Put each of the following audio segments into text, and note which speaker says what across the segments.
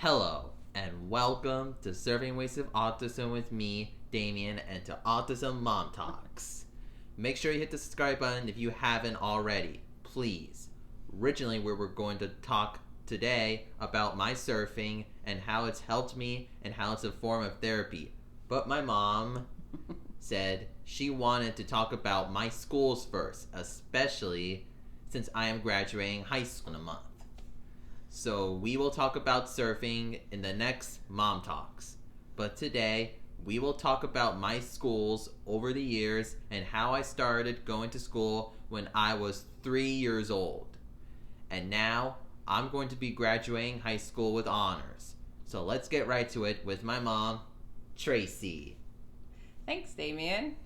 Speaker 1: Hello, and welcome to Serving Ways of Autism with me, Damian, and to Autism Mom Talks. Make sure you hit the subscribe button if you haven't already, please. Originally, we were going to talk today about my surfing and how it's helped me and how it's a form of therapy. But my mom said she wanted to talk about my schools first, especially since I am graduating high school in a month. So we will talk about surfing in the next Mom Talks. But today, we will talk about my schools over the years and how I started going to school when I was 3 years old. And now, I'm going to be graduating high school with honors. So let's get right to it with my mom, Tracy.
Speaker 2: Thanks, Damian.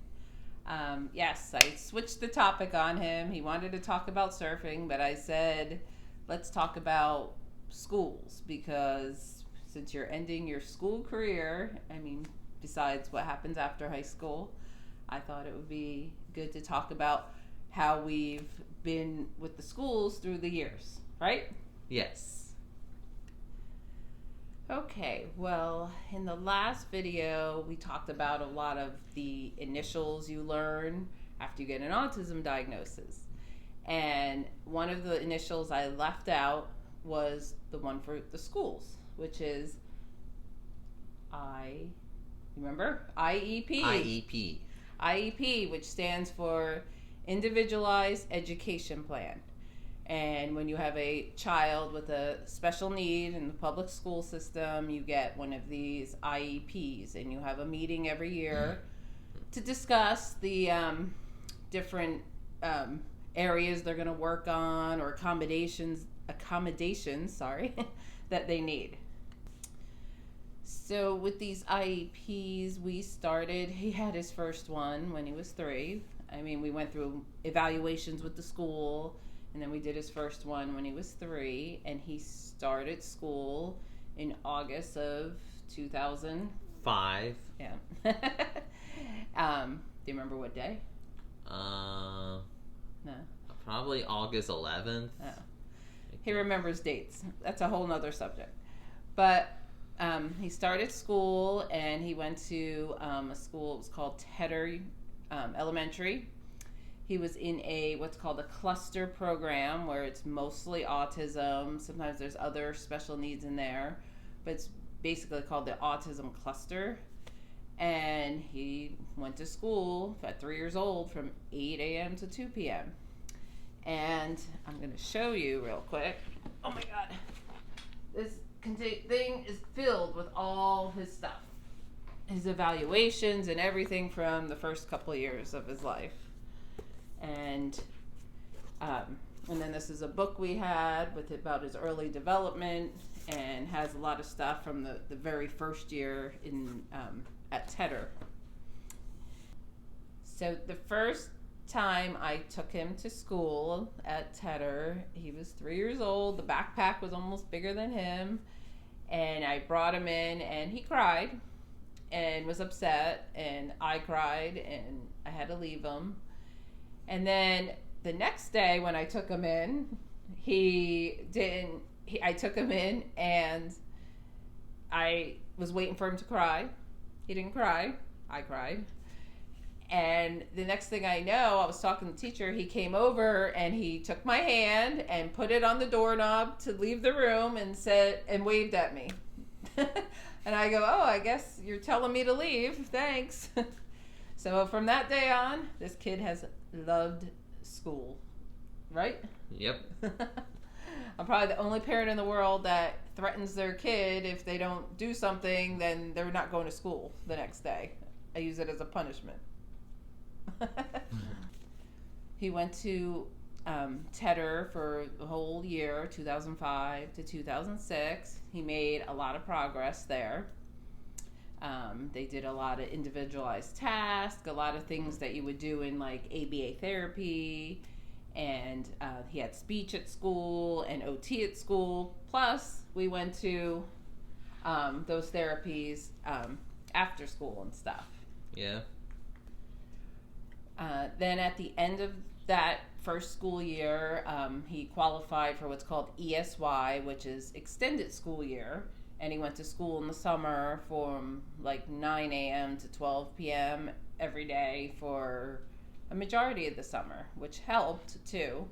Speaker 2: Yes, I switched the topic on him. He wanted to talk about surfing, but I said, let's talk about schools, because since you're ending your school career, besides what happens after high school, I thought it would be good to talk about how we've been with the schools through the years, right?
Speaker 1: Yes.
Speaker 2: Okay, well, in the last video, we talked about a lot of the initials you learn after you get an autism diagnosis. And one of the initials I left out was the one for the schools, which is remember? IEP.
Speaker 1: IEP.
Speaker 2: IEP, which stands for Individualized Education Plan. And when you have a child with a special need in the public school system, you get one of these IEPs, and you have a meeting every year to discuss the different areas they're going to work on, or accommodations that they need. So with these IEPs, he had his first one when he was 3. We went through evaluations with the school, and then we did his first one when he was 3, and he started school in August of 2005. Yeah. Do you remember what day?
Speaker 1: No.
Speaker 2: No.
Speaker 1: Probably August 11th.
Speaker 2: Oh. He remembers dates. That's a whole nother subject. But he started school, and he went to a school. It was called Tedder Elementary. He was in what's called a cluster program, where it's mostly autism. Sometimes there's other special needs in there, but it's basically called the autism cluster. And he went to school at 3 years old from 8 a.m. to 2 p.m. And I'm going to show you real quick. Oh my God. This thing is filled with all his stuff. His evaluations and everything from the first couple of years of his life. And then this is a book we had about his early development, and has a lot of stuff from the very first year at Tedder. So the first time I took him to school at Tedder, he was 3 years old. The backpack was almost bigger than him, and I brought him in, and he cried and was upset, and I cried, and I had to leave him. And then the next day when I took him in, I took him in, and I was waiting for him to cry. He didn't cry. I cried. And the next thing I know, I was talking to the teacher. He came over, and he took my hand and put it on the doorknob to leave the room, and waved at me. And I go, "Oh, I guess you're telling me to leave. Thanks." So from that day on, this kid has loved school, right?
Speaker 1: Yep.
Speaker 2: I'm probably the only parent in the world that threatens their kid if they don't do something, then they're not going to school the next day. I use it as a punishment. He went to Tedder for the whole year, 2005 to 2006. He made a lot of progress there. They did a lot of individualized tasks, a lot of things that you would do in like ABA therapy, and he had speech at school and OT at school. Plus, we went to those therapies after school and stuff.
Speaker 1: Yeah.
Speaker 2: Then at the end of that first school year, he qualified for what's called ESY, which is extended school year, and he went to school in the summer from like 9 a.m. to 12 p.m. every day for a majority of the summer, which helped too.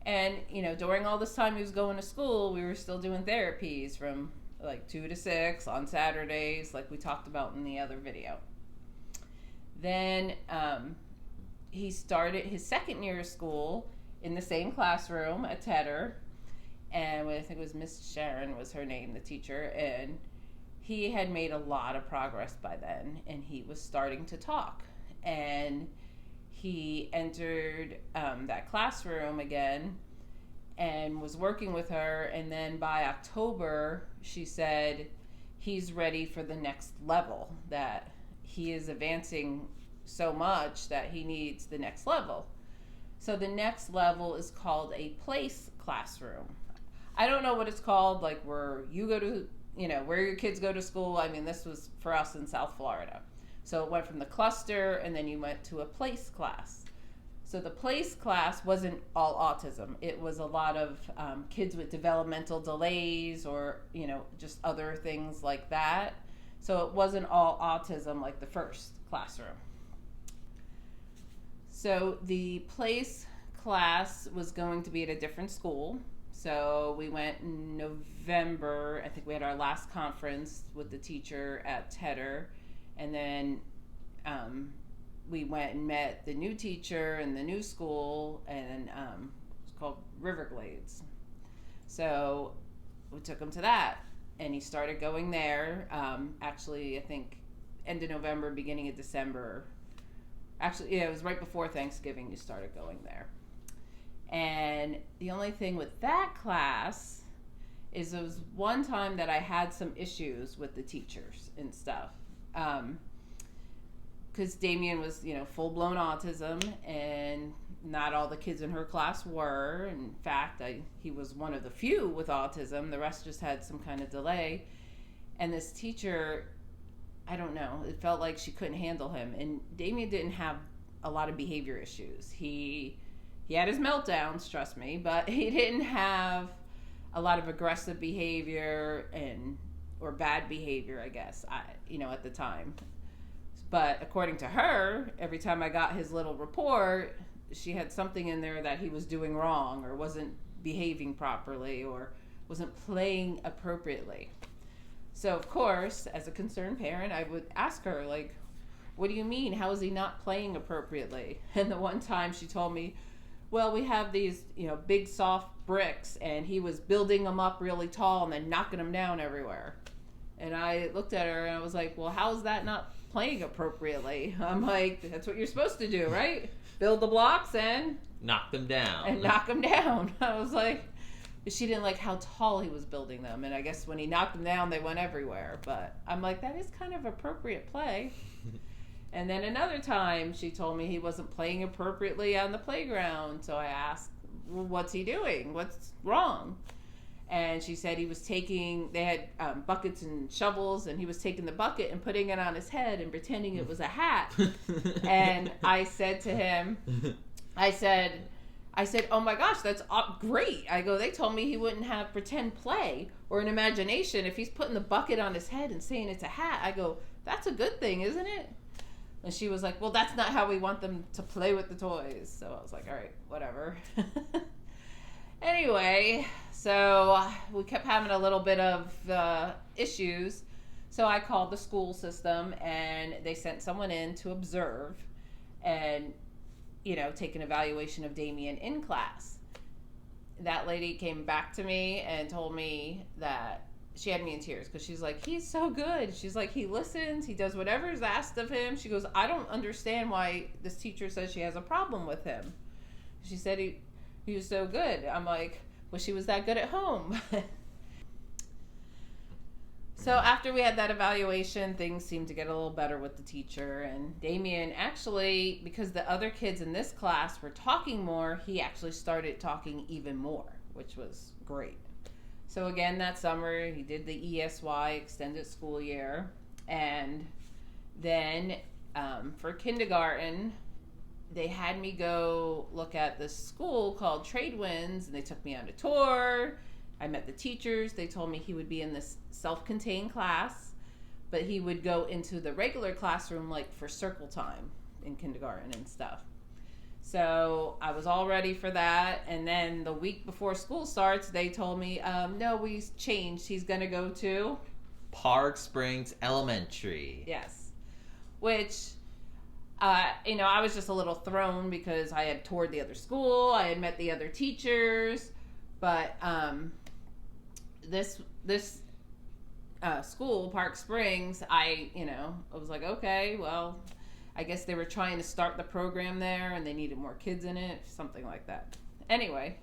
Speaker 2: And, you know, during all this time he was going to school, we were still doing therapies from like 2 to 6 on Saturdays, like we talked about in the other video. Then he started his second year of school in the same classroom at Tedder, and I think it was Miss Sharon was her name, the teacher, and he had made a lot of progress by then, and he was starting to talk. And he entered that classroom again and was working with her, and then by October she said he's ready for the next level, that he is advancing so much that he needs the next level. So the next level is called a place classroom. I don't know what it's called, like where you go to, you know, where your kids go to school. I mean, this was for us in South Florida. So it went from the cluster, and then you went to a place class. So the place class wasn't all autism. It was a lot of kids with developmental delays, or, you know, just other things like that. So it wasn't all autism like the first classroom. So the place class was going to be at a different school. So we went in November. I think we had our last conference with the teacher at Tedder. And then we went and met the new teacher in the new school, and it's called Riverglades. So we took him to that, and he started going there. Actually, I think end of November, beginning of December. Actually, yeah, it was right before Thanksgiving you started going there. And the only thing with that class is there was one time that I had some issues with the teachers and stuff. Because Damian was, you know, full-blown autism, and not all the kids in her class were. In fact, he was one of the few with autism. The rest just had some kind of delay. And this teacher, I don't know, it felt like she couldn't handle him. And Damian didn't have a lot of behavior issues. He had his meltdowns, trust me, but he didn't have a lot of aggressive behavior or bad behavior, I guess, at the time. But according to her, every time I got his little report, she had something in there that he was doing wrong, or wasn't behaving properly, or wasn't playing appropriately. So, of course, as a concerned parent, I would ask her, like, what do you mean? How is he not playing appropriately? And the one time she told me, well, we have these, big soft bricks, and he was building them up really tall and then knocking them down everywhere. And I looked at her and I was like, well, how is that not playing appropriately? I'm like, that's what you're supposed to do, right? Build the blocks and
Speaker 1: knock them down.
Speaker 2: And knock them down. I was like, she didn't like how tall he was building them. And I guess when he knocked them down, they went everywhere. But I'm like, that is kind of appropriate play. And then another time she told me he wasn't playing appropriately on the playground. So I asked, well, what's he doing? What's wrong? And she said they had buckets and shovels, and he was taking the bucket and putting it on his head and pretending it was a hat. And I said to him, I said, oh my gosh, that's great. I go, they told me he wouldn't have pretend play or an imagination if he's putting the bucket on his head and saying it's a hat. I go, that's a good thing, isn't it? And she was like, well, that's not how we want them to play with the toys. So I was like, all right, whatever. Anyway, so we kept having a little bit of issues. So I called the school system, and they sent someone in to observe and, take an evaluation of Damian in class. That lady came back to me and told me that she had me in tears, because she's like, he's so good. She's like, he listens. He does whatever is asked of him. She goes, I don't understand why this teacher says she has a problem with him. She said he was so good. I'm like, well, she was that good at home. So after we had that evaluation, things seemed to get a little better with the teacher. And Damian actually, because the other kids in this class were talking more, he actually started talking even more, which was great. So again, that summer, he did the ESY, extended school year. And then for kindergarten, they had me go look at this school called Tradewinds, and they took me on a tour. I met the teachers. They told me he would be in this self-contained class, but he would go into the regular classroom like for circle time in kindergarten and stuff. So I was all ready for that. And then the week before school starts, they told me, no, we changed. He's going to go to
Speaker 1: Park Springs Elementary.
Speaker 2: Yes. Which, I was just a little thrown because I had toured the other school. I had met the other teachers. But this school, Park Springs, I was like, okay, well, I guess they were trying to start the program there and they needed more kids in it, something like that. Anyway,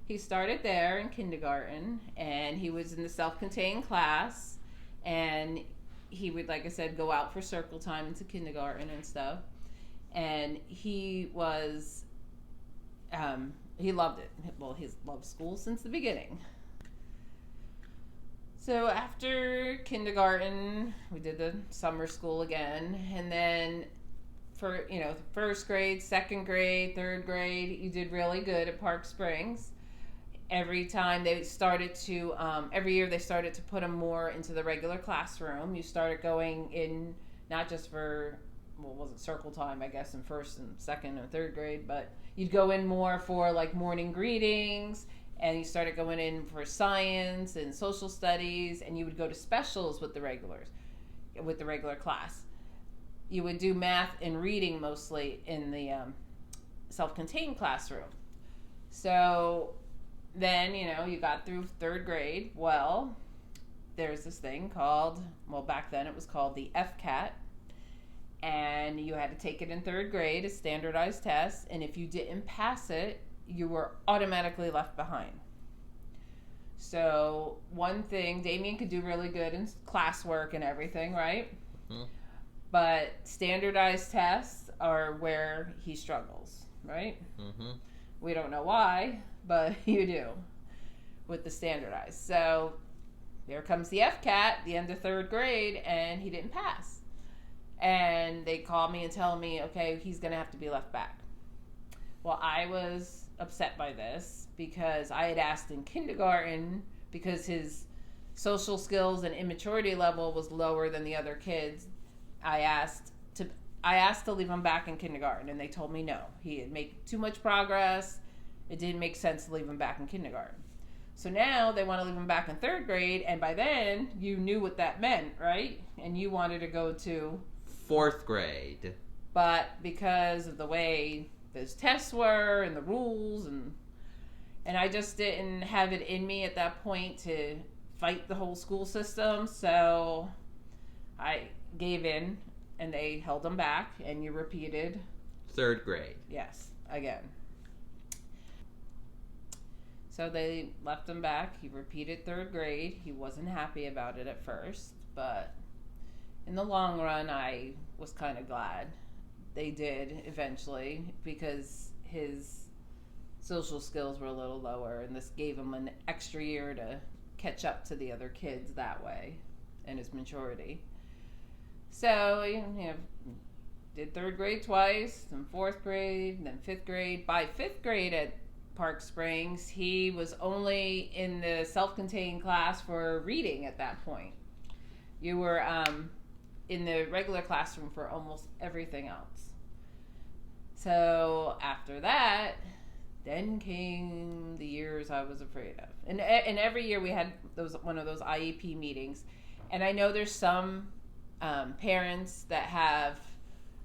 Speaker 2: he started there in kindergarten and he was in the self-contained class and he would, like I said, go out for circle time into kindergarten and stuff. And he was, he loved it. Well, he's loved school since the beginning. So after kindergarten, we did the summer school again. And then for, first grade, second grade, third grade, you did really good at Park Springs. Every time they started to, every year they started to put them more into the regular classroom. You started going in, not just for, circle time, I guess, in first and second or third grade, but you'd go in more for like morning greetings, and you started going in for science and social studies, and you would go to specials with the regular class. You would do math and reading mostly in the self-contained classroom. So then, you got through third grade. Well, there's this thing called, back then it was called the FCAT, and you had to take it in third grade, a standardized test, and if you didn't pass it, you were automatically left behind. So one thing, Damian could do really good in classwork and everything, right? Mm-hmm. But standardized tests are where he struggles, right? Mm-hmm. We don't know why, but you do with the standardized. So there comes the FCAT, the end of third grade, and he didn't pass. And they call me and tell me, okay, he's going to have to be left back. Well, I was upset by this because I had asked in kindergarten, because his social skills and immaturity level was lower than the other kids, I asked to leave him back in kindergarten, and they told me no. He had made too much progress. It didn't make sense to leave him back in kindergarten. So now they want to leave him back in third grade, and by then you knew what that meant, right? And you wanted to go to
Speaker 1: fourth grade.
Speaker 2: But because of the way those tests were and the rules, and I just didn't have it in me at that point to fight the whole school system, so I gave in, and they held him back, and you repeated
Speaker 1: third grade.
Speaker 2: Yes, again. So they left him back. He repeated third grade. He wasn't happy about it at first, but in the long run, I was kind of glad they did eventually, because his social skills were a little lower, and this gave him an extra year to catch up to the other kids that way, and his maturity. So, did third grade twice, then fourth grade, then fifth grade. By fifth grade at Park Springs, he was only in the self-contained class for reading at that point. You were in the regular classroom for almost everything else. So after that, then came the years I was afraid of. And every year we had one of those IEP meetings. And I know there's some parents that have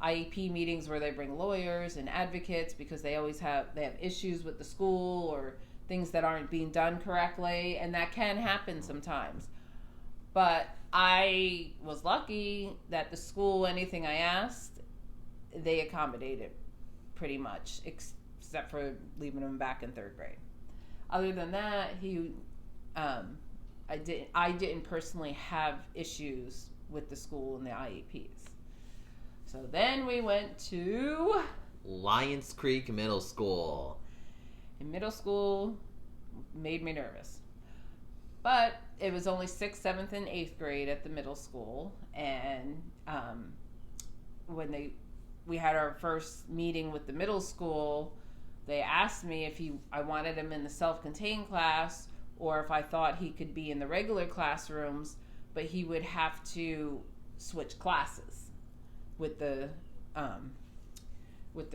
Speaker 2: IEP meetings where they bring lawyers and advocates because they have issues with the school or things that aren't being done correctly, and that can happen sometimes. But I was lucky that the school, anything I asked, they accommodated pretty much, except for leaving him back in third grade. Other than that, I didn't personally have issues with the school and the IEPs. So then we went to
Speaker 1: Lions Creek Middle School.
Speaker 2: In middle school, made me nervous. But it was only 6th, 7th, and 8th grade at the middle school. And when we had our first meeting with the middle school, they asked me if I wanted him in the self-contained class or if I thought he could be in the regular classrooms, but he would have to switch classes with the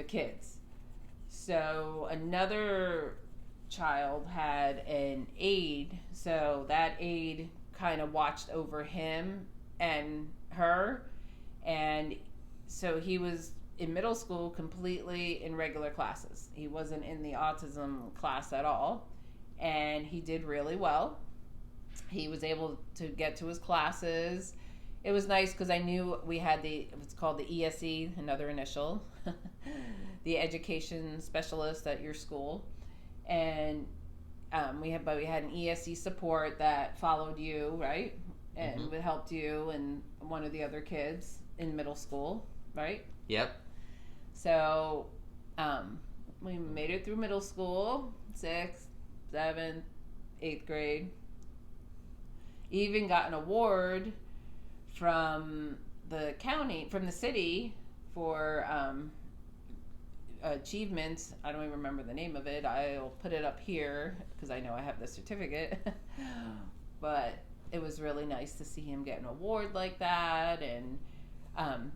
Speaker 2: kids. So another child had an aide, so that aide kind of watched over him and her, and so he was in middle school completely in regular classes. He wasn't in the autism class at all, and he did really well. He was able to get to his classes. It was nice because I knew we had what's called the ESE, another initial, the education specialist at your school, and we had an ESE support that followed you, right, and helped you and one of the other kids in middle school, right?
Speaker 1: Yep.
Speaker 2: So we made it through middle school, 6th, 7th, 8th grade. Even got an award from the county, from the city, for achievements. I don't even remember the name of it. I'll put it up here because I know I have the certificate. But it was really nice to see him get an award like that. And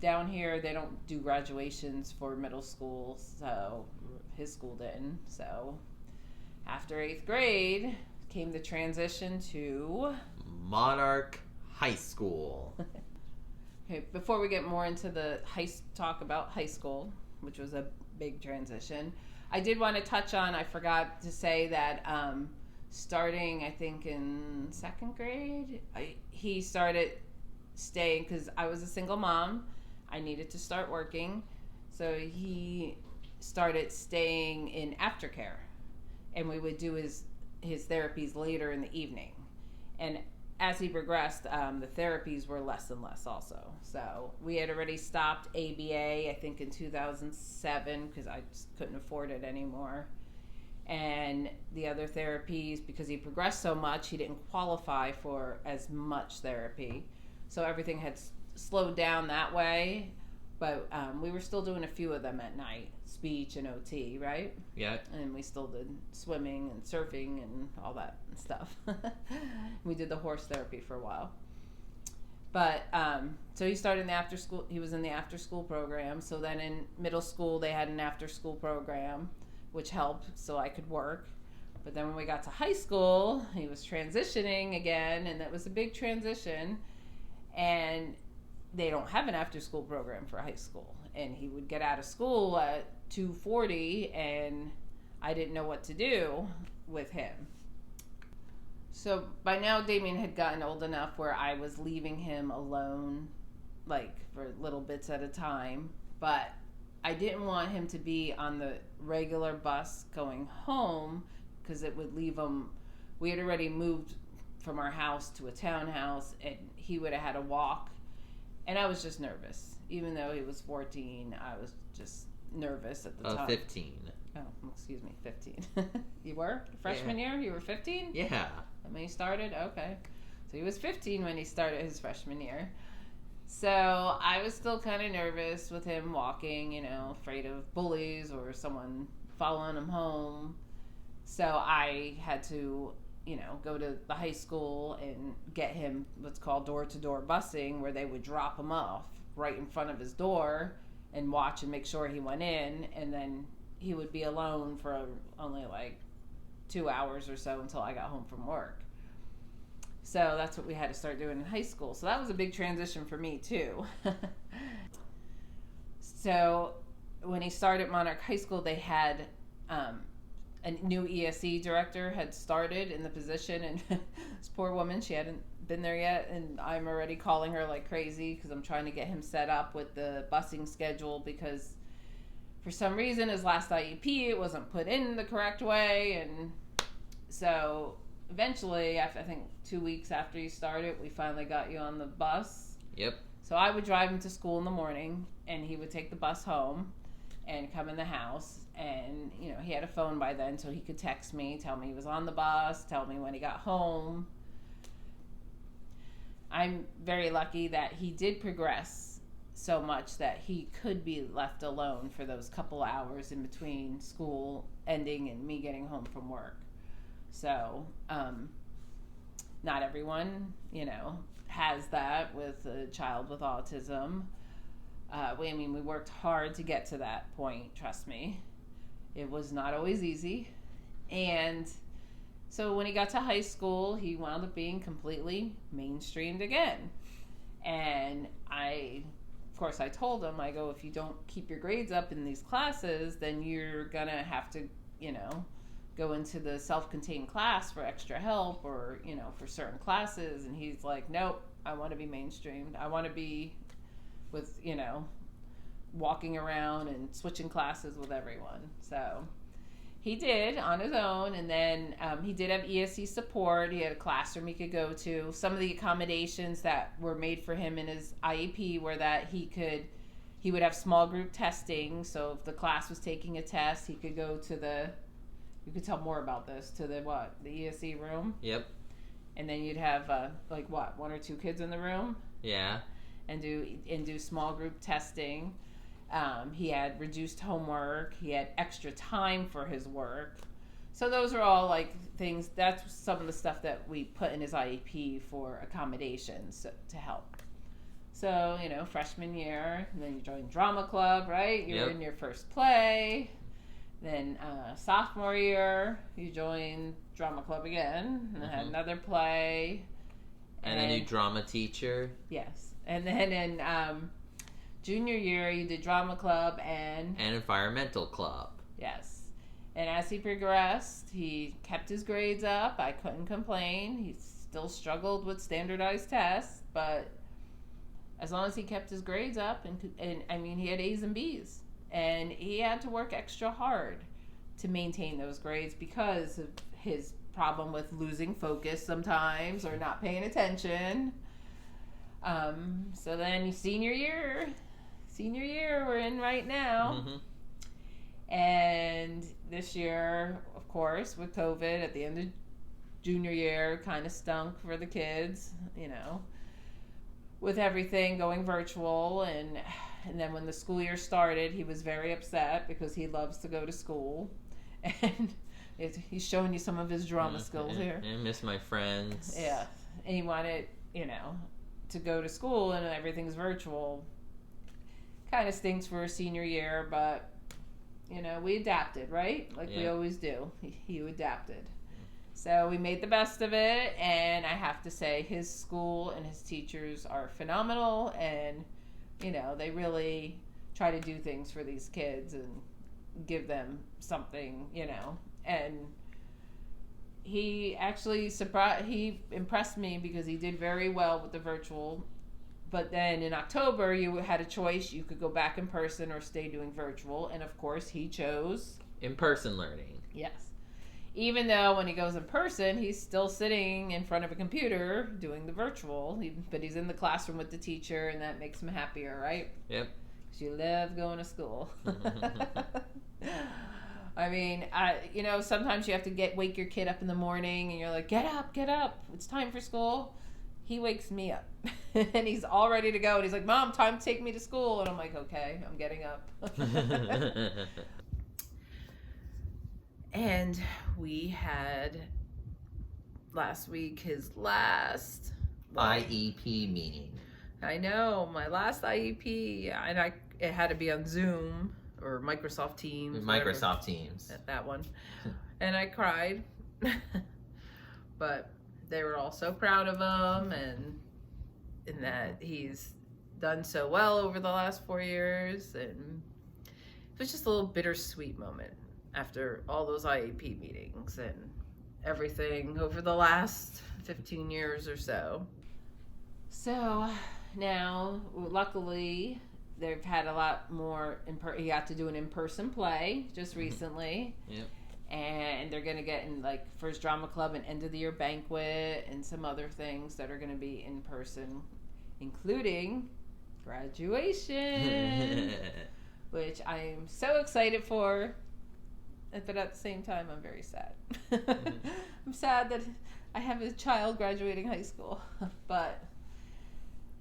Speaker 2: down here they don't do graduations for middle school, so his school didn't. So after 8th grade came the transition to
Speaker 1: Monarch High School.
Speaker 2: Okay, before we get more into the talk about high school, which was a big transition, I did want to touch on, I forgot to say that starting, I think, in 2nd grade, he started staying, because I was a single mom. I needed to start working. So he started staying in aftercare. And we would do his therapies later in the evening. And as he progressed, the therapies were less and less also. So we had already stopped ABA, I think, in 2007, because I just couldn't afford it anymore. And the other therapies, because he progressed so much, he didn't qualify for as much therapy. So everything had slowed down that way. But we were still doing a few of them at night, speech and OT, right?
Speaker 1: Yeah.
Speaker 2: And we still did swimming and surfing and all that stuff. We did the horse therapy for a while. But so he started in the after school. He was in the after school program. So then in middle school they had an after school program, which helped so I could work. But then when we got to high school, he was transitioning again, and that was a big transition. And they don't have an after-school program for high school. And he would get out of school at 2:40, and I didn't know what to do with him. So by now, Damian had gotten old enough where I was leaving him alone, like, for little bits at a time. But I didn't want him to be on the regular bus going home, because it would leave him. We had already moved from our house to a townhouse, and he would have had to walk. And I was just nervous. Even though he was 14, I was just nervous at the time.
Speaker 1: 15.
Speaker 2: Oh, excuse me, 15. You were? Freshman year? You were 15?
Speaker 1: Yeah.
Speaker 2: When he started? Okay. So he was 15 when he started his freshman year. So I was still kind of nervous with him walking, afraid of bullies or someone following him home. So I had to go to the high school and get him what's called door-to-door busing, where they would drop him off right in front of his door and watch and make sure he went in, and then he would be alone for only like 2 hours or so until I got home from work. So that's what we had to start doing in high school. So that was a big transition for me too. So when he started Monarch High School, they had a new ESE director had started in the position, and this poor woman, she hadn't been there yet, and I'm already calling her like crazy because I'm trying to get him set up with the busing schedule, because for some reason his last IEP, it wasn't put in the correct way. And so eventually, after I think 2 weeks after you started, we finally got you on the bus.
Speaker 1: Yep.
Speaker 2: So I would drive him to school in the morning, and he would take the bus home and come in the house. And, he had a phone by then, so he could text me, tell me he was on the bus, tell me when he got home. I'm very lucky that he did progress so much that he could be left alone for those couple hours in between school ending and me getting home from work. So not everyone, has that with a child with autism. We worked hard to get to that point, trust me. It was not always easy. And so when he got to high school, he wound up being completely mainstreamed again. And of course, I told him, I go, if you don't keep your grades up in these classes, then you're going to have to, go into the self-contained class for extra help or, for certain classes. And he's like, nope, I want to be mainstreamed. I want to be with, walking around and switching classes with everyone. So he did on his own. And then he did have ESC support. He had a classroom he could go to. Some of the accommodations that were made for him in his IEP were that he would have small group testing. So if the class was taking a test, he could go to you could tell more about this, to the ESC room.
Speaker 1: Yep.
Speaker 2: And then you'd have one or two kids in the room.
Speaker 1: Yeah.
Speaker 2: And do small group testing. He had reduced homework. He had extra time for his work. So those are all things. That's some of the stuff that we put in his IEP for accommodations to help. So freshman year, and then you join drama club, right? You're in your first play. Then sophomore year, you join drama club again, and had another play.
Speaker 1: And then you drama teacher.
Speaker 2: Yes. And then in junior year, you did drama club and
Speaker 1: environmental club.
Speaker 2: Yes. And as he progressed, he kept his grades up. I couldn't complain. He still struggled with standardized tests, but as long as he kept his grades up, and he had A's and B's. And he had to work extra hard to maintain those grades because of his problem with losing focus sometimes or not paying attention. So then senior year we're in right now. And this year, of course, with COVID at the end of junior year, kind of stunk for the kids, with everything going virtual. And then when the school year started, he was very upset because he loves to go to school. And he's showing you some of his drama skills here.
Speaker 1: I miss my friends.
Speaker 2: Yeah. And he wanted, to go to school and everything's virtual. Kind of stinks for a senior year, but, we adapted, right? We always do. He adapted. So we made the best of it. And I have to say, his school and his teachers are phenomenal. And they really try to do things for these kids and give them something, and he actually he impressed me because he did very well with the virtual, but then in October you had a choice. You could go back in person or stay doing virtual, and of course he chose
Speaker 1: in-person learning.
Speaker 2: Yes. Even though when he goes in person, he's still sitting in front of a computer doing the virtual, but he's in the classroom with the teacher, and that makes him happier, right?
Speaker 1: Yep.
Speaker 2: Because you love going to school. Sometimes you have to wake your kid up in the morning, and you're like, get up, it's time for school. He wakes me up, and he's all ready to go, and he's like, Mom, time to take me to school. And I'm like, okay, I'm getting up. And we had last week his last
Speaker 1: IEP meeting.
Speaker 2: I know, my last IEP, and it had to be on Zoom or Microsoft Teams.
Speaker 1: Microsoft Teams.
Speaker 2: That one. And I cried. But they were all so proud of him, and in that he's done so well over the last 4 years, and it was just a little bittersweet moment after all those IEP meetings and everything over the last 15 years or so. So now, luckily, they've had a lot more. He got to do an in-person play just recently.
Speaker 1: Yep.
Speaker 2: And they're going to get in first drama club and end of the year banquet and some other things that are going to be in person, including graduation, which I am so excited for. But at the same time, I'm very sad. I'm sad that I have a child graduating high school, but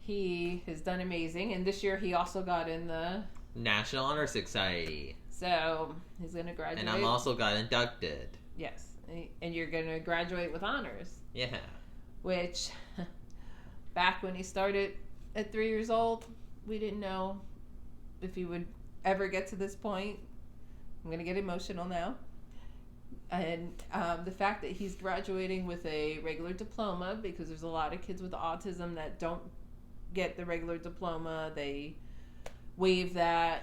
Speaker 2: he has done amazing. And this year, he also got in the
Speaker 1: National Honor Society.
Speaker 2: So he's going to graduate.
Speaker 1: And I'm also got inducted.
Speaker 2: Yes. And you're going to graduate with honors.
Speaker 1: Yeah.
Speaker 2: which back when he started at 3 years old, we didn't know if he would ever get to this point. I'm going to get emotional now. And the fact that he's graduating with a regular diploma, because there's a lot of kids with autism that don't get the regular diploma. They waive that,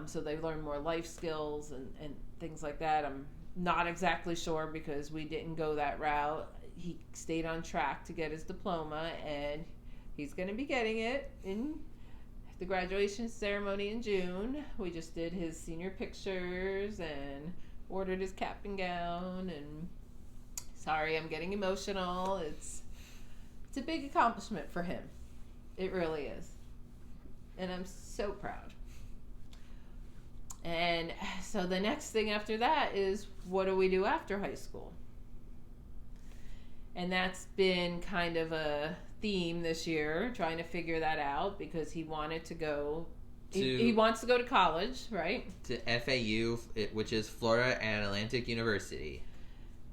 Speaker 2: so they learn more life skills and things like that. I'm not exactly sure because we didn't go that route. He stayed on track to get his diploma, and he's going to be getting it in the graduation ceremony in June. We just did his senior pictures and ordered his cap and gown, and sorry, I'm getting emotional. It's a big accomplishment for him. It really is. And I'm so proud. And so the next thing after that is, what do we do after high school? And that's been kind of a theme this year, trying to figure that out, because he wanted to go he wants to go to college, right?
Speaker 1: To FAU, which is Florida Atlantic University.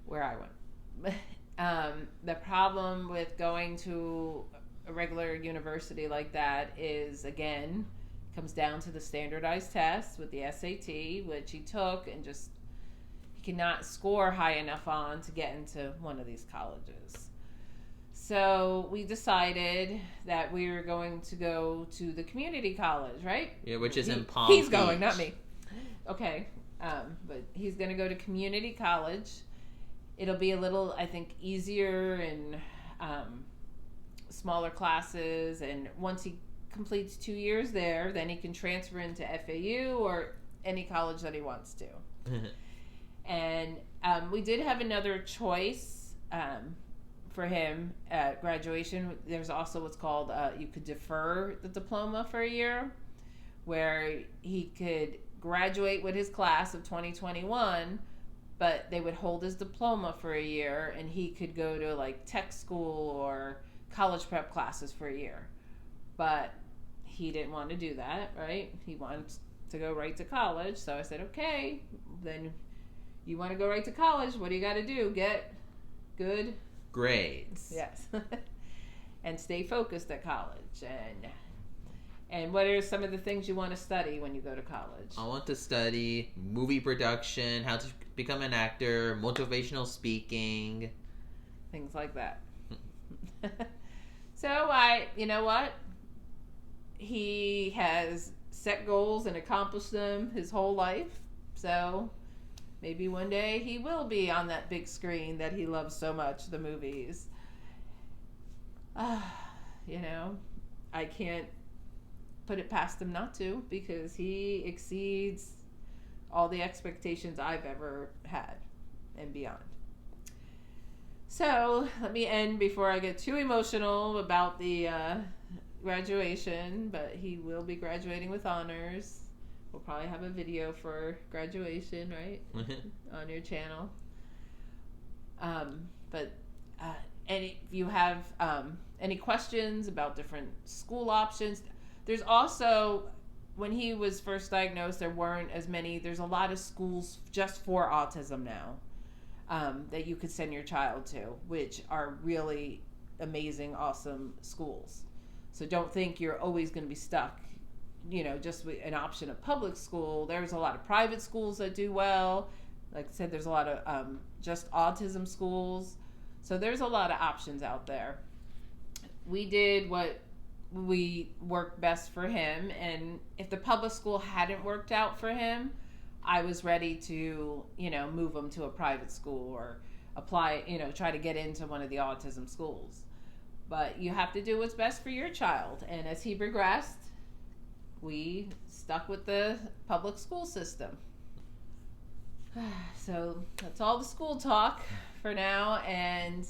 Speaker 2: Where I went. The problem with going to a regular university like that is, again, comes down to the standardized tests with the SAT, which he took and just he cannot score high enough on to get into one of these colleges. So we decided that we were going to go to the community college, right?
Speaker 1: Yeah, which is in Palm
Speaker 2: He's
Speaker 1: Beach.
Speaker 2: going, not me. Okay, but he's going to go to community college. It'll be a little, I think, easier and smaller classes. And once he completes 2 years there, then he can transfer into FAU or any college that he wants to. And we did have another choice for him at graduation. There's also what's called, you could defer the diploma for a year, where he could graduate with his class of 2021, but they would hold his diploma for a year, and he could go to like tech school or college prep classes for a year. But he didn't want to do that, right? He wanted to go right to college. So I said, okay, then you want to go right to college, what do you got to do? Get good
Speaker 1: grades.
Speaker 2: Yes. And stay focused at college. And what are some of the things you want to study when you go to college?
Speaker 1: I want to study movie production, how to become an actor, motivational speaking.
Speaker 2: Things like that. So you know what? He has set goals and accomplished them his whole life. So maybe one day he will be on that big screen that he loves so much, the movies. You know, I can't put it past him not to, because he exceeds all the expectations I've ever had and beyond. So let me end before I get too emotional about the graduation, but he will be graduating with honors. We'll probably have a video for graduation, right? On your channel. And if you have any questions about different school options, there's also, when he was first diagnosed, there weren't as many. There's a lot of schools just for autism now that you could send your child to, which are really amazing, awesome schools. So don't think you're always going to be stuck, you know, just with an option of public school. There's a lot of private schools that do well. Like I said, there's a lot of just autism schools. So there's a lot of options out there. We did what we worked best for him, and if the public school hadn't worked out for him, I was ready to, you know, move him to a private school or apply, you know, try to get into one of the autism schools. But you have to do what's best for your child. And as he progressed, we stuck with the public school system. So that's all the school talk for now. And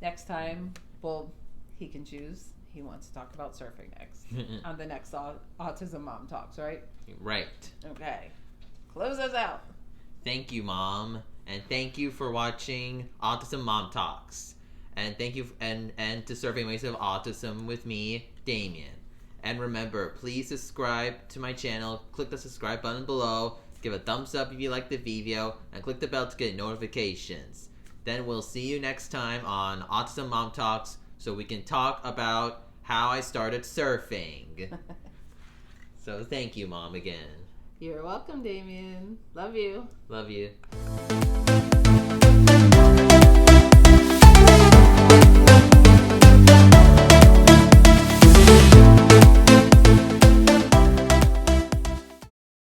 Speaker 2: next time, well, he can choose. He wants to talk about surfing next on the next Autism Mom Talks, right?
Speaker 1: Right.
Speaker 2: Okay. Close us out.
Speaker 1: Thank you, Mom. And thank you for watching Autism Mom Talks. And thank you, and to Surfing Ways of Autism with me, Damian. And remember, please subscribe to my channel. Click the subscribe button below. Give a thumbs up if you like the video. And click the bell to get notifications. Then we'll see you next time on Autism Mom Talks so we can talk about how I started surfing. So thank you, Mom, again.
Speaker 2: You're welcome, Damian. Love you.
Speaker 1: Love you.